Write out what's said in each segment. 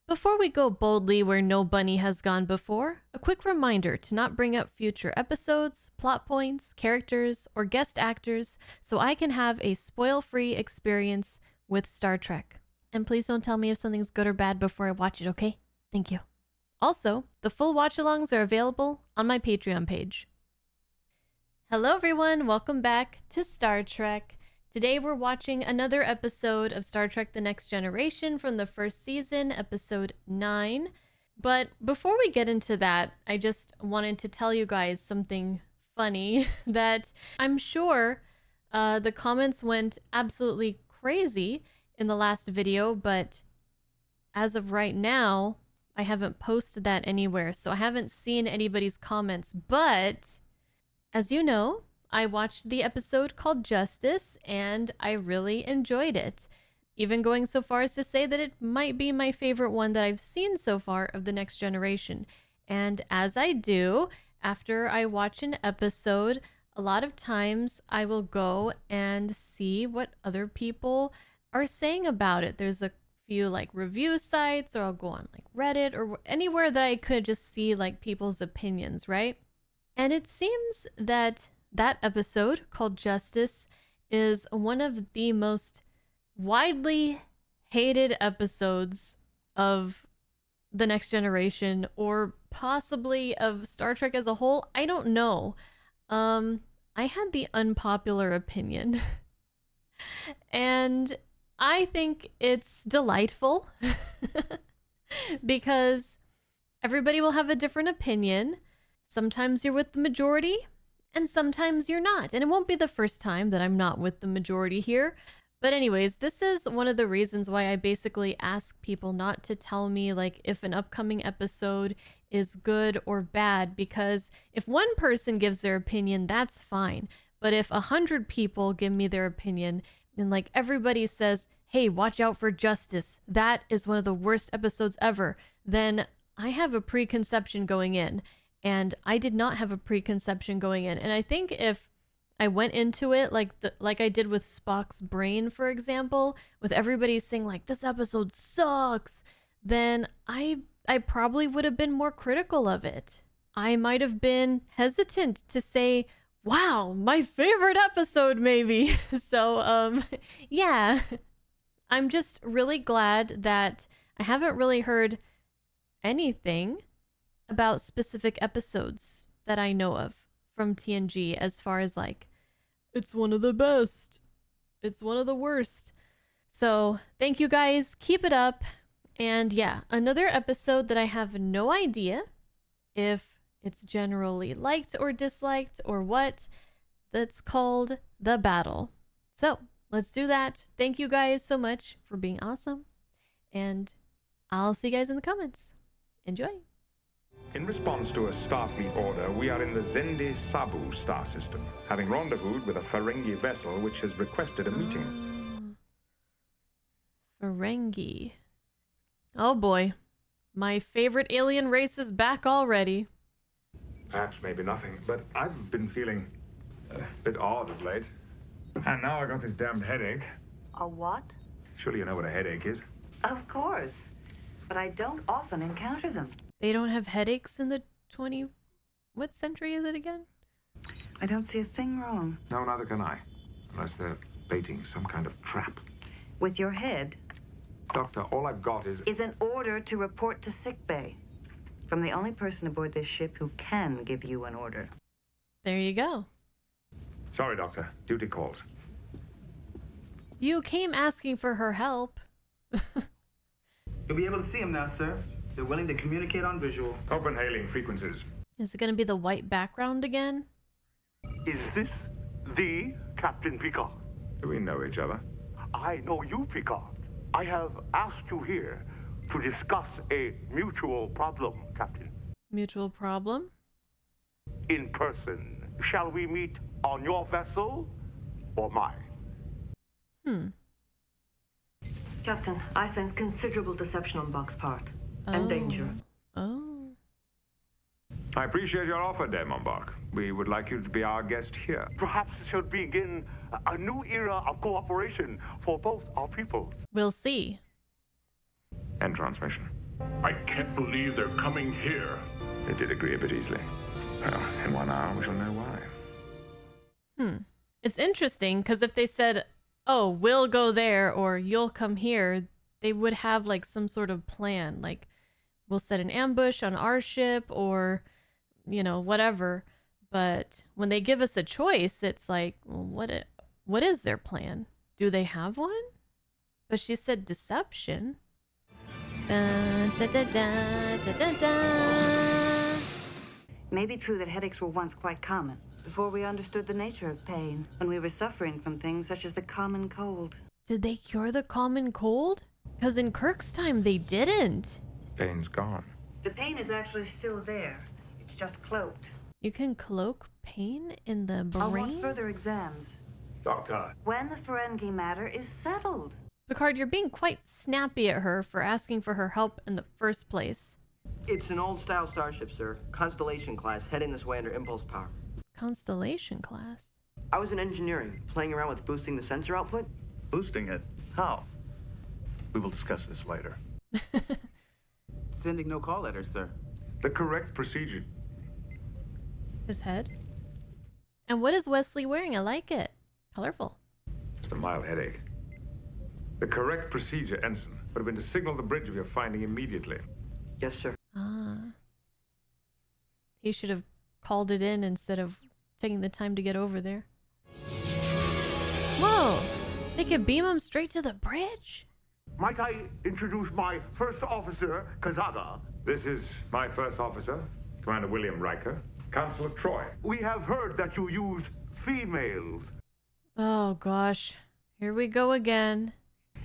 Before we go boldly where no bunny has gone before, a quick reminder to not bring up future episodes, plot points, characters, or guest actors so I can have a spoil-free experience with Star Trek. And please don't tell me if something's good or bad before I watch it, okay? Thank you. Also, the full watch-alongs are available on my Patreon page. Hello everyone, welcome back to Star Trek. Today we're watching another episode of Star Trek The Next Generation from the first season, episode 9. But before we get into that, I just wanted to tell you guys something funny that I'm sure the comments went absolutely crazy in the last video, but as of right now, I haven't posted that anywhere, so I haven't seen anybody's comments. But as you know, I watched the episode called Justice, and I really enjoyed it. Even going so far as to say that it might be my favorite one that I've seen so far of The Next Generation. And as I do, after I watch an episode, a lot of times I will go and see what other people are saying about it. There's a few like review sites, or I'll go on like Reddit or anywhere that I could just see like people's opinions, right? And it seems that that episode called Justice is one of the most widely hated episodes of The Next Generation, or possibly of Star Trek as a whole. I don't know. I had the unpopular opinion. And I think it's delightful because everybody will have a different opinion. Sometimes you're with the majority, and sometimes you're not. And it won't be the first time that I'm not with the majority here. But anyways, this is one of the reasons why I basically ask people not to tell me like if an upcoming episode is good or bad, because if one person gives their opinion, that's fine. But if 100 people give me their opinion and like everybody says, hey, watch out for Justice, that is one of the worst episodes ever, then I have a preconception going in. And I did not have a preconception going in. And I think if I went into it like I did with Spock's brain, for example, with everybody saying like this episode sucks, then I probably would have been more critical of it. I might have been hesitant to say, wow, my favorite episode maybe. So yeah. I'm just really glad that I haven't really heard anything about specific episodes that I know of from TNG as far as like, it's one of the best, it's one of the worst. So thank you guys, keep it up. And yeah, another episode that I have no idea if it's generally liked or disliked or what, that's called The Battle. So let's do that. Thank you guys so much for being awesome, and I'll see you guys in the comments. Enjoy. In response to a Starfleet order, we are in the Zendi Sabu star system, having rendezvoused with a Ferengi vessel which has requested a meeting. Ferengi. Oh boy. My favorite alien race is back already. Perhaps maybe nothing, but I've been feeling a bit odd of late. And now I got this damned headache. A what? Surely you know what a headache is. Of course. But I don't often encounter them. They don't have headaches in the what century is it again? I don't see a thing wrong. No, neither can I. Unless they're baiting some kind of trap. With your head Doctor, all I've got is an order to report to sickbay from the only person aboard this ship who can give you an order. There you go. Sorry, Doctor. Duty calls. You came asking for her help. You'll be able to see them now, sir. They're willing to communicate on visual. Open hailing frequencies. Is it going to be the white background again? Is this the Captain Picard? Do we know each other? I know you, Picard. I have asked you here to discuss a mutual problem, Captain. Mutual problem? In person. Shall we meet on your vessel or mine? Captain, I sense considerable deception on Buck's part. And danger. Oh. I appreciate your offer, Damon Bach. We would like you to be our guest here. Perhaps it should begin a new era of cooperation for both our peoples. We'll see. End transmission. I can't believe they're coming here. They did agree a bit easily. Well, in 1 hour we shall know why. It's interesting because if they said, oh, we'll go there or you'll come here, they would have like some sort of plan. Like, we'll set an ambush on our ship or, you know, whatever. But when they give us a choice, it's like, well, what is their plan? Do they have one? But she said deception. Dun, da, da, da, da, da, da. Maybe true that headaches were once quite common, before we understood the nature of pain, when we were suffering from things such as the common cold. Did they cure the common cold? Because in Kirk's time, they didn't. Pain's gone. The pain is actually still there. It's just cloaked. You can cloak pain in the I'll brain? want further exams. Doctor, When the Ferengi matter is settled. Picard, you're being quite snappy at her for asking for her help in the first place. It's an old-style starship, sir. Constellation class, heading this way under impulse power. Constellation class. I was in engineering, playing around with boosting the sensor output. Boosting it? How? We will discuss this later. Sending no call letters, sir. The correct procedure. His head. And what is Wesley wearing? I like it. Colorful. Just a mild headache. The correct procedure, Ensign, would have been to signal the bridge of your finding immediately. Yes, sir. Ah. He should have called it in instead of taking the time to get over there. Whoa! They could beam him straight to the bridge? might I introduce my first officer, Kazaga? This is my first officer, Commander William Riker, Counselor Troy. We have heard that you use females. Oh gosh. Here we go again.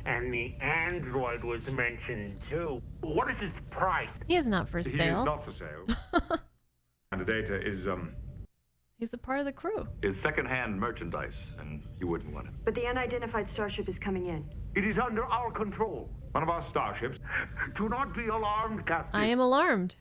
And the android was mentioned too. What is its price? He is not for He sale. is not for sale. And the data is, He's a part of the crew. Is secondhand merchandise, and you wouldn't want it. But the unidentified starship is coming in. It is under our control. one of our starships. Do not be alarmed, Captain. I am alarmed.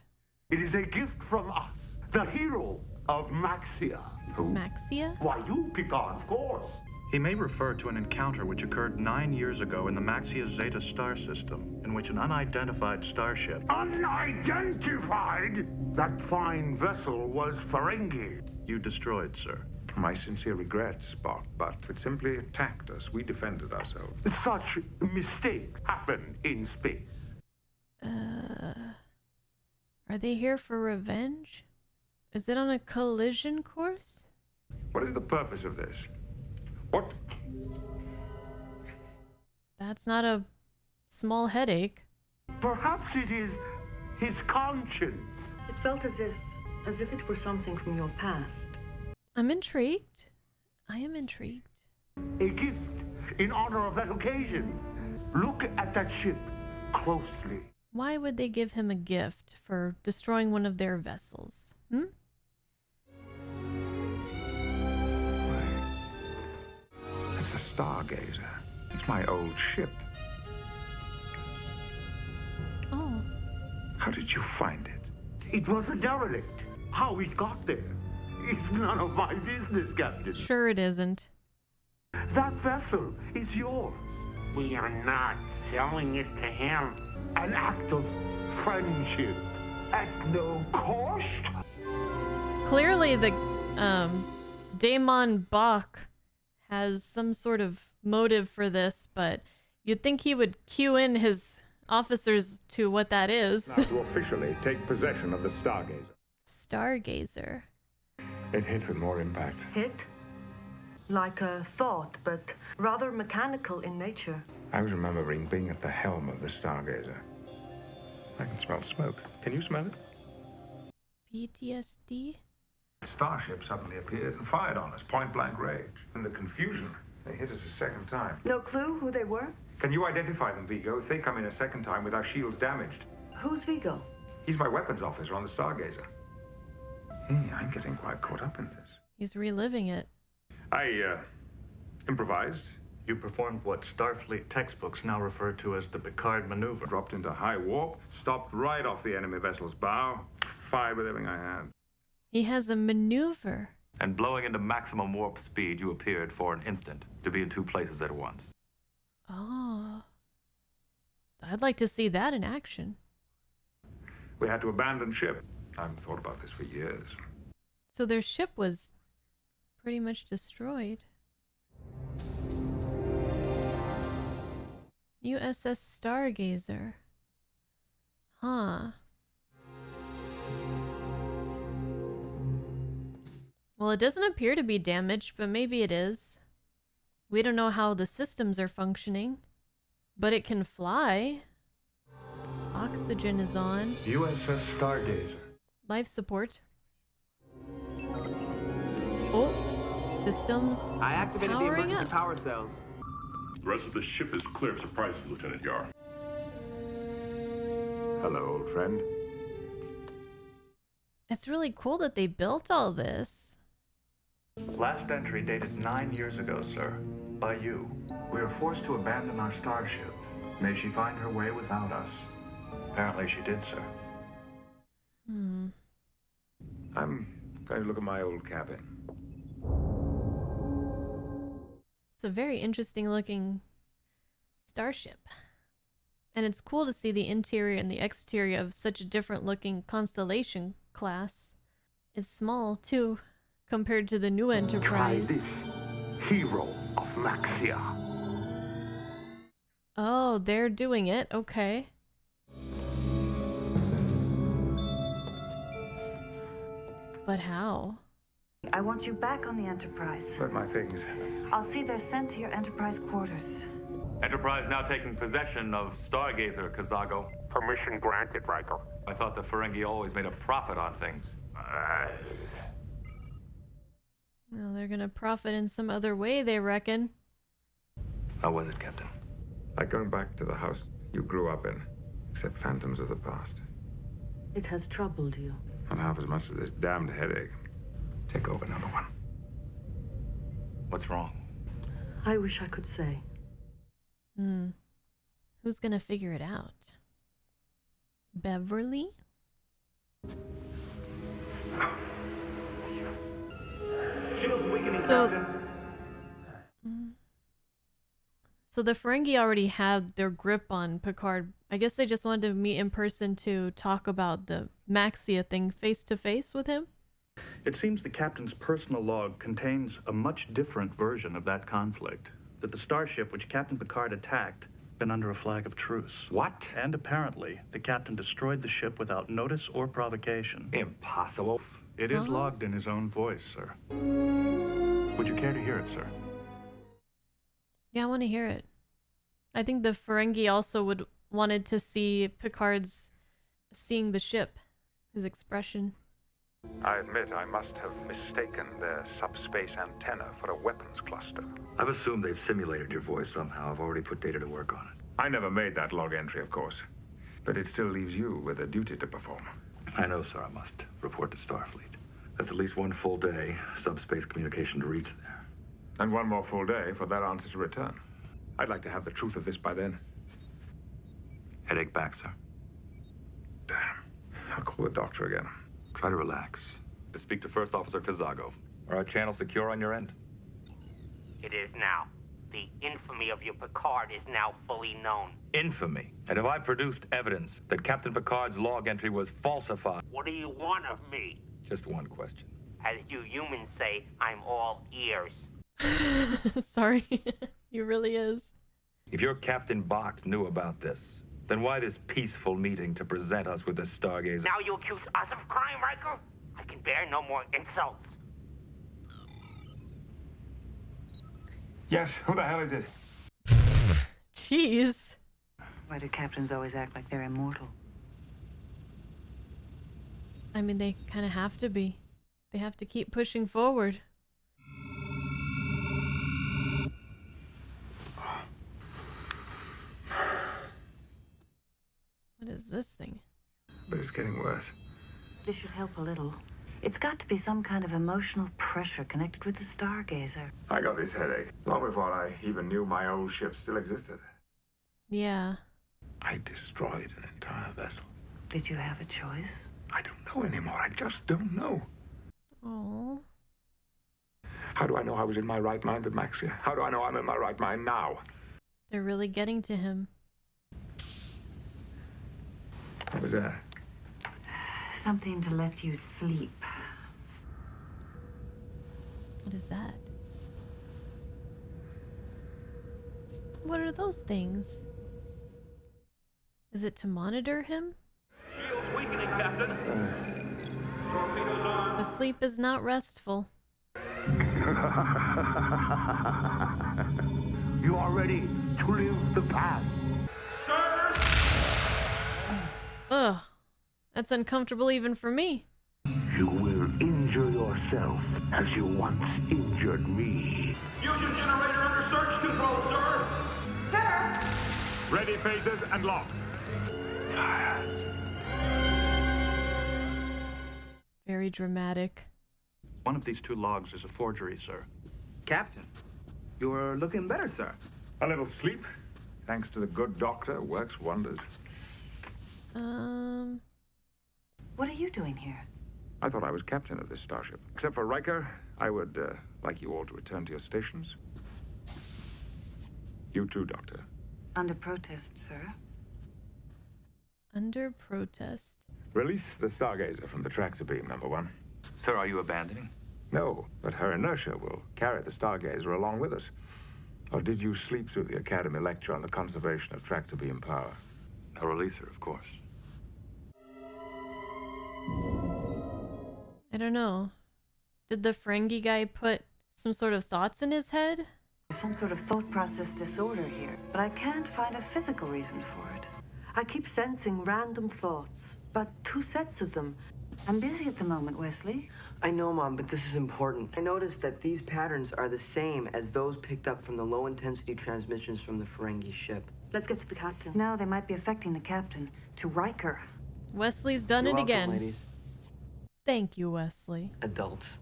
It is a gift from us, the hero of Maxia. Who? Maxia? Why, you, Picard, of course. He may refer to an encounter which occurred 9 years ago in the Maxia Zeta star system, in which an unidentified starship... Unidentified? That fine vessel was Ferengi. You destroyed, sir. My sincere regrets, Spock, but it simply attacked us. We defended ourselves. Such mistakes happen in space. Are they here for revenge? Is it on a collision course? What is the purpose of this? What? That's not a small headache. Perhaps it is his conscience. It felt as if it were something from your past. I'm intrigued. I am intrigued. A gift in honor of that occasion. Look at that ship closely. Why would they give him a gift for destroying one of their vessels? Hmm? It's a Stargazer. It's my old ship. Oh. How did you find it? It was a derelict. How it got there is none of my business, Captain. Sure it isn't. That vessel is yours. We are not selling it to him. An act of friendship at no cost. Clearly the Damon Bach has some sort of motive for this, but you'd think he would cue in his officers to what that is. Now to officially take possession of the Stargazer. Stargazer. It hit with more impact. Hit? Like a thought, but rather mechanical in nature. I was remembering being at the helm of the Stargazer. I can smell smoke. Can you smell it? PTSD? The starship suddenly appeared and fired on us, point-blank range. In the confusion, they hit us a second time. No clue who they were? Can you identify them, Vigo, if they come in a second time with our shields damaged? Who's Vigo? He's my weapons officer on the Stargazer. Hey, I'm getting quite caught up in this. He's reliving it. I, improvised. You performed what Starfleet textbooks now refer to as the Picard maneuver. Dropped into high warp, stopped right off the enemy vessel's bow, fired with everything I had. He has a maneuver. And blowing into maximum warp speed, you appeared for an instant to be in two places at once. Oh. I'd like to see that in action. We had to abandon ship. I've thought about this for years. So their ship was pretty much destroyed. USS Stargazer. Huh. Well, it doesn't appear to be damaged, but maybe it is. We don't know how the systems are functioning, but it can fly. Oxygen is on. USS Stargazer. Life support. Oh, systems I activated the powering emergency up. power cells. The rest of the ship is clear of surprises, Lieutenant Yar. Hello, old friend. It's really cool that they built all this. Last entry dated 9 years ago, sir. By you. We are forced to abandon our starship. May she find her way without us. Apparently she did, sir. I'm going to look at my old cabin. It's a very interesting looking starship. And it's cool to see the interior and the exterior of such a different looking Constellation class. It's small too, compared to the new Try Enterprise. this. Hero of Maxia. Oh, they're doing it. Okay. But how? I want you back on the Enterprise. But my things. I'll see they're sent to your Enterprise quarters. Enterprise now taking possession of Stargazer, Kazago. Permission granted, Riker. I thought the Ferengi always made a profit on things. Well, they're gonna profit in some other way, they reckon. How was it, Captain? Like going back to the house you grew up in, except phantoms of the past. It has troubled you. Not half as much as this damned headache. Take over another one. What's wrong? I wish I could say. Who's gonna figure it out? Beverly? Shield's weakening, So- Captain. So the Ferengi already had their grip on Picard. I guess they just wanted to meet in person to talk about the Maxia thing face to face with him. It seems the captain's personal log contains a much different version of that conflict. That the starship which Captain Picard attacked been under a flag of truce. What? And apparently, the captain destroyed the ship without notice or provocation. Impossible. It is logged in his own voice, sir. Would you care to hear it, sir? Yeah, I want to hear it. I think the Ferengi also would wanted to see Picard's seeing the ship, his expression. I admit I must have mistaken their subspace antenna for a weapons cluster. I've assumed they've simulated your voice somehow. I've already put data to work on it. I never made that log entry, of course. But it still leaves you with a duty to perform. I know, sir. I must report to Starfleet. That's at least one full day subspace communication to reach there. And one more full day for that answer to return. I'd like to have the truth of this by then. Headache back, sir. Damn. I'll call the doctor again. Try to relax. To speak to First Officer Kazago. Are our channels secure on your end? It is now. The infamy of your Picard is now fully known. Infamy. And have I produced evidence that Captain Picard's log entry was falsified? What do you want of me? Just one question. As you humans say, I'm all ears. Sorry, he really is. If your Captain Bach knew about this, then why this peaceful meeting to present us with the Stargazer? Now you accuse us of crime, Riker? I can bear no more insults. Yes, who the hell is it? Jeez. Why do captains always act like they're immortal? I mean, they kind of have to be. They have to keep pushing forward. What is this thing? But it's getting worse. This should help a little. It's got to be some kind of emotional pressure connected with the Stargazer. I got this headache long before I even knew my old ship still existed. Yeah. I destroyed an entire vessel. Did you have a choice? I don't know anymore. I just don't know. Oh. How do I know I was in my right mind with Maxia? How do I know I'm in my right mind now? They're really getting to him. What was that? Something to let you sleep. What is that? What are those things? Is it to monitor him? Shields weakening, Captain. Torpedoes on. The sleep is not restful. You are ready to live the past. Sir! Ugh. That's uncomfortable even for me. You will injure yourself as you once injured me. Fusion generator under search control, sir! Sir! Ready phasers and lock. Fire. Very dramatic. One of these two logs is a forgery, sir. Captain, you're looking better, sir. A little sleep, thanks to the good doctor, works wonders. What are you doing here? I thought I was captain of this starship. Except for Riker, I would like you all to return to your stations. You too, Doctor. Under protest, sir. Under protest. Release the Stargazer from the tractor beam, number one. Sir, are you abandoning? No, but her inertia will carry the Stargazer along with us. Or did you sleep through the Academy lecture on the conservation of tractor beam power? I'll release her, of course. I don't know. Did the Ferengi guy put some sort of thoughts in his head? There's some sort of thought process disorder here, but I can't find a physical reason for it. I keep sensing random thoughts, but 2 sets of them. I'm busy at the moment, Wesley. I know, Mom, but this is important. I noticed that these patterns are the same as those picked up from the low-intensity transmissions from the Ferengi ship. Let's get to the captain. No, they might be affecting the captain. To Riker. Wesley's done You're it welcome, again. ladies. Thank you, Wesley. Adults.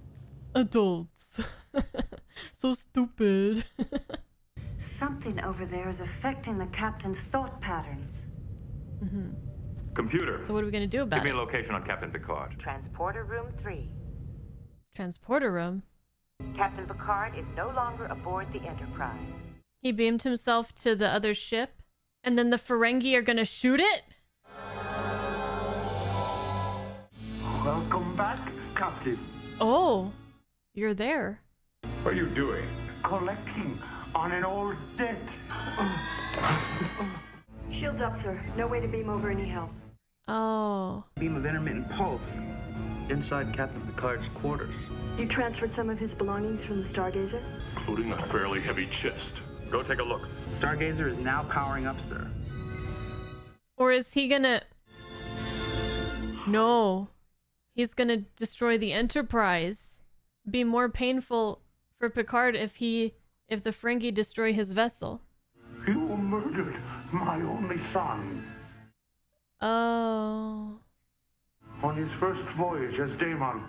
Adults. So stupid. Something over there is affecting the captain's thought patterns. Computer. So what are we gonna do about Give me it? a location on Captain Picard. Transporter room 3. Transporter room. Captain Picard is no longer aboard the Enterprise. He beamed himself to the other ship, and then the Ferengi are gonna shoot it? Welcome back, Captain. Oh, you're there. What are you doing? Collecting on an old debt. Shields up, sir. No way to beam over any help. Oh. Beam of intermittent pulse. Inside Captain Picard's quarters. You transferred some of his belongings from the Stargazer? Including a fairly heavy chest. Go take a look. Stargazer is now powering up, sir. Or is he gonna... No. He's gonna destroy the Enterprise. Be more painful for Picard if the Ferengi destroy his vessel. You murdered my only son. Oh. On his first voyage as Daemon.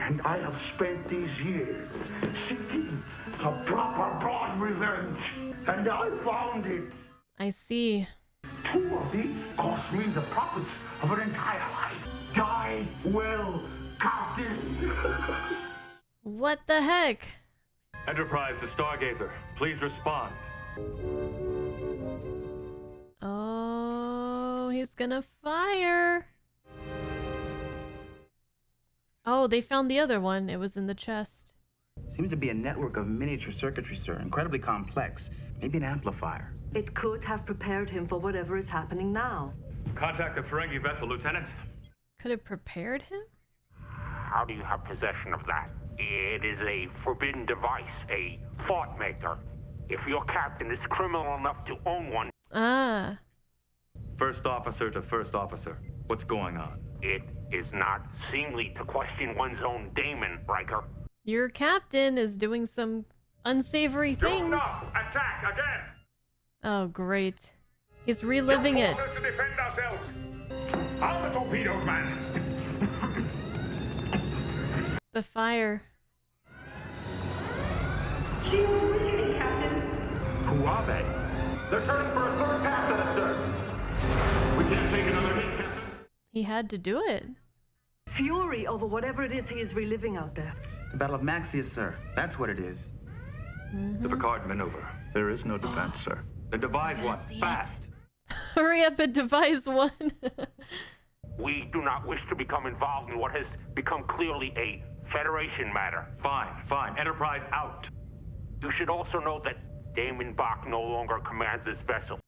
And I have spent these years seeking a proper blood revenge. And I found it. I see. 2 of these cost me the profits of an entire life. Die well, Captain. What the heck? Enterprise to Stargazer. Please respond. Oh, he's gonna fire. Oh, they found the other one. It was in the chest. Seems to be a network of miniature circuitry, sir. Incredibly complex. Maybe an amplifier. It could have prepared him for whatever is happening now. Contact the Ferengi vessel, Lieutenant. Could have prepared him? How do you have possession of that? It is a forbidden device, a thought maker. If your captain is criminal enough to own one... Ah. First officer to first officer. What's going on? It is not seemly to question one's own daemon, Riker. Your captain is doing some unsavory things. Attack again! Oh, great. He's reliving it. Force us to defend ourselves. On the torpedoes, man! The fire. She was weakening, Captain. Who are they? They're turning for a third pass at us, sir. We can't take another hit, Captain. He had to do it. Fury over whatever it is he is reliving out there. The Battle of Maxia, sir. That's what it is. The Picard maneuver. There is no defense, sir. Then devise one. see it. Fast. Hurry up and devise one. We do not wish to become involved in what has become clearly a Federation matter. Fine, fine. Enterprise out. You should also know that Damon Bach no longer commands this vessel.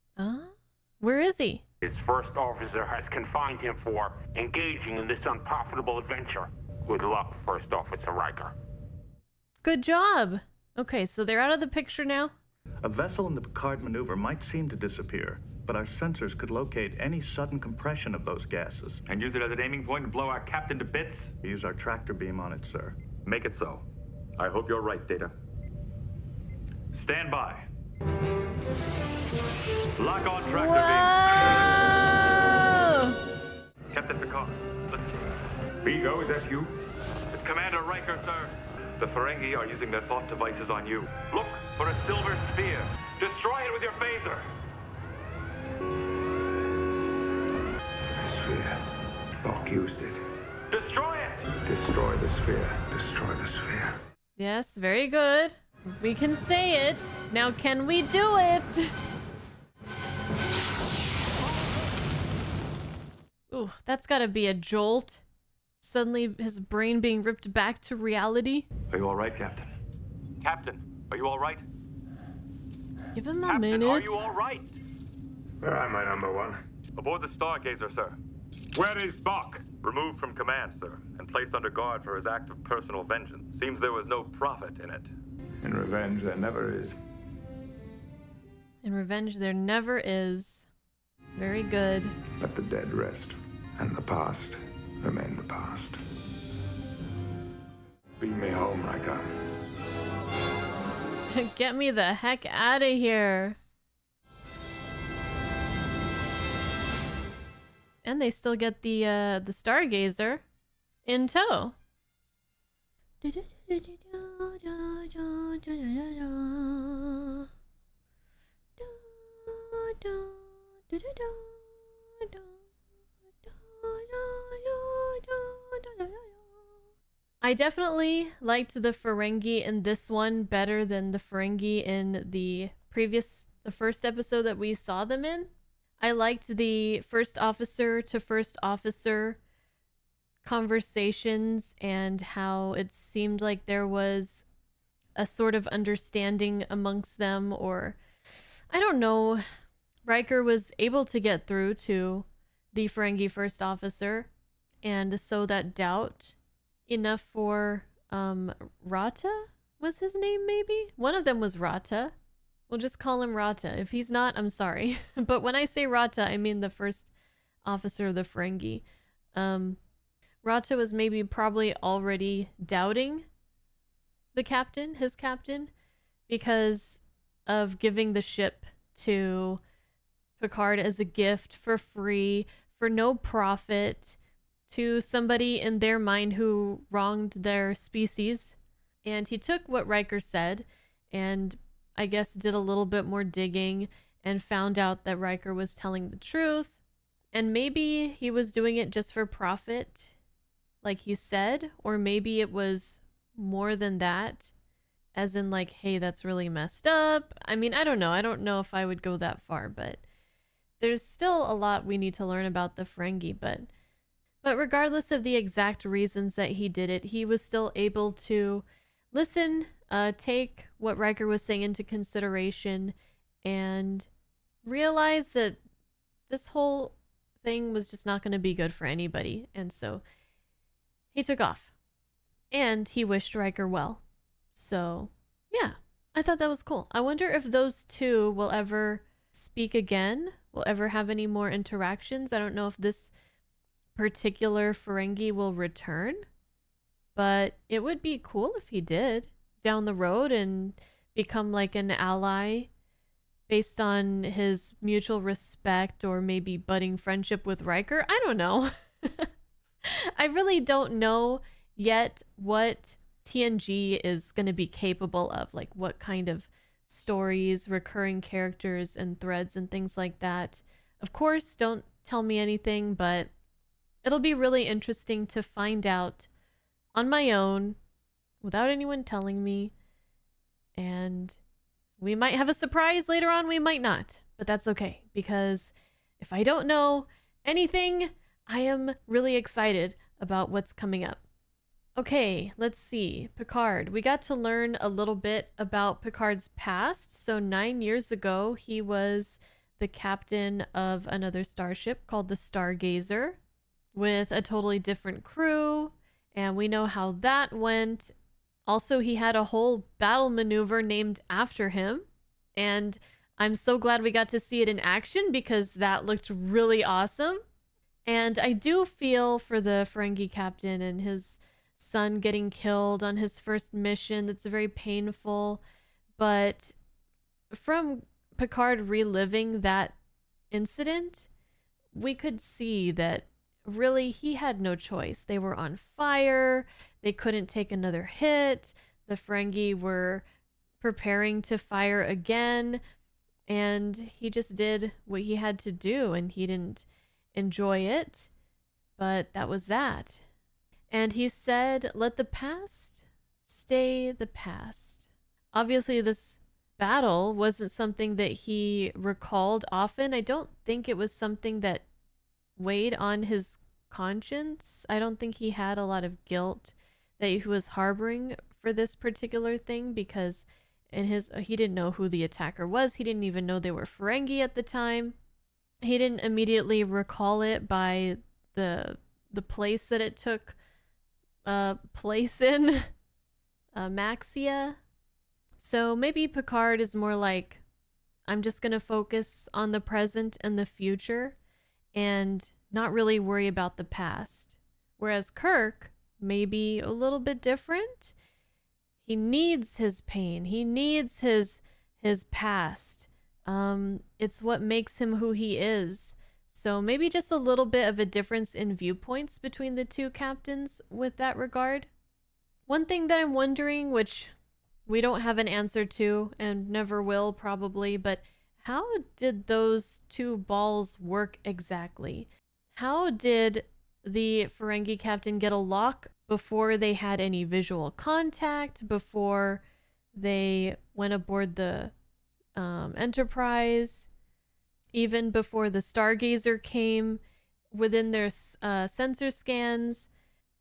Where is he? His first officer has confined him for engaging in this unprofitable adventure. Good luck, First Officer Riker. Good job. Okay, so they're out of the picture now. A vessel in the Picard maneuver might seem to disappear, but our sensors could locate any sudden compression of those gases. And use it as an aiming point to blow our captain to bits? We use our tractor beam on it, sir. Make it so. I hope you're right, Data. Stand by. Lock on tractor beam. Captain Picard, listen. Vigo, is that you? It's Commander Riker, sir. The Ferengi are using their thought devices on you. Look for a silver sphere. Destroy it with your phaser. The sphere. Bach used it. Destroy it! Destroy the sphere. Destroy the sphere. Yes, very good. We can say it. Now can we do it? Ooh, that's gotta be a jolt. Suddenly his brain being ripped back to reality. Are you all right, Captain? Captain, are you all right? Give him a Captain, minute. are you all right? Where am I, number one? Aboard the Stargazer, sir. Where is Bach? Removed from command, sir, and placed under guard for his act of personal vengeance. Seems there was no profit in it. In revenge, there never is. In revenge, there never is. Very good. Let the dead rest, and the past remain the past. Beam me home, Riker. Get me the heck out of here. And they still get the Stargazer in tow. I definitely liked the Ferengi in this one better than the Ferengi in the first episode that we saw them in. I liked the first officer to first officer conversations and how it seemed like there was a sort of understanding amongst them, or I don't know. Riker was able to get through to the Ferengi first officer and sow that doubt enough for Rata was his name, maybe? One of them was Rata. We'll just call him Rata. If he's not, I'm sorry. But when I say Rata, I mean the first officer of the Ferengi. Rata was maybe probably already doubting the captain, his captain, because of giving the ship to Picard as a gift for free, for no profit, to somebody in their mind who wronged their species. And he took what Riker said and I guess did a little bit more digging and found out that Riker was telling the truth. And maybe he was doing it just for profit, like he said, or maybe it was more than that, as in like, hey, that's really messed up. I mean, I don't know. I don't know if I would go that far, but there's still a lot we need to learn about the Ferengi. But regardless of the exact reasons that he did it, he was still able to listen, take what Riker was saying into consideration, and realize that this whole thing was just not going to be good for anybody. And so he took off. And he wished Riker well. So, yeah, I thought that was cool. I wonder if those two will ever speak again, will ever have any more interactions. I don't know if this particular Ferengi will return, but it would be cool if he did down the road and become like an ally based on his mutual respect or maybe budding friendship with Riker. I don't know. I really don't know yet what TNG is going to be capable of, like what kind of stories, recurring characters and threads and things like that. Of course, don't tell me anything, but it'll be really interesting to find out on my own without anyone telling me. And we might have a surprise later on, we might not, but that's okay, because if I don't know anything, I am really excited about what's coming up. Okay, let's see. Picard. We got to learn a little bit about Picard's past. So 9 years ago, he was the captain of another starship called the Stargazer with a totally different crew. And we know how that went. Also, he had a whole battle maneuver named after him. And I'm so glad we got to see it in action because that looked really awesome. And I do feel for the Ferengi captain and his son getting killed on his first mission. That's very painful. But from Picard reliving that incident, we could see that really he had no choice. They were on fire. They couldn't take another hit. The Ferengi were preparing to fire again. And he just did what he had to do, and he didn't enjoy it. But that was that. And he said, let the past stay the past. Obviously, this battle wasn't something that he recalled often. I don't think it was something that weighed on his conscience. I don't think he had a lot of guilt that he was harboring for this particular thing because he didn't know who the attacker was. He didn't even know they were Ferengi at the time. He didn't immediately recall it by the place that it took place in, Maxia. So maybe Picard is more like, I'm just gonna focus on the present and the future and not really worry about the past. Whereas Kirk may be a little bit different. He needs his pain. He needs his past. It's what makes him who he is. So maybe just a little bit of a difference in viewpoints between the two captains with that regard. One thing that I'm wondering, which we don't have an answer to and never will probably, but how did those two balls work exactly? How did the Ferengi captain get a lock before they had any visual contact, before they went aboard the Enterprise, even before the Stargazer came within their sensor scans?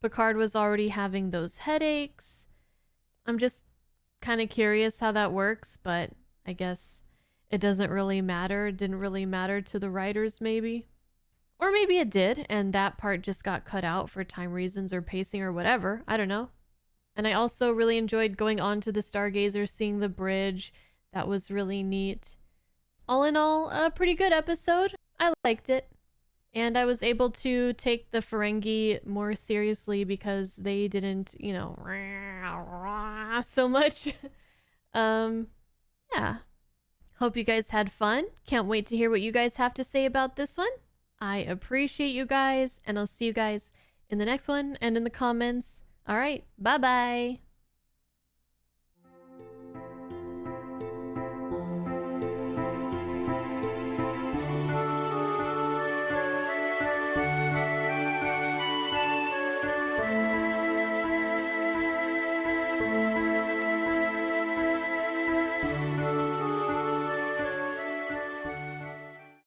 Picard was already having those headaches. I'm just kind of curious how that works, but I guess it doesn't really matter. It didn't really matter to the writers, maybe. Or maybe it did, and that part just got cut out for time reasons or pacing or whatever. I don't know. And I also really enjoyed going on to the Stargazer, seeing the bridge. That was really neat. All in all, a pretty good episode. I liked it. And I was able to take the Ferengi more seriously because they didn't, so much. Yeah. Hope you guys had fun. Can't wait to hear what you guys have to say about this one. I appreciate you guys, and I'll see you guys in the next one and in the comments. All right, bye-bye.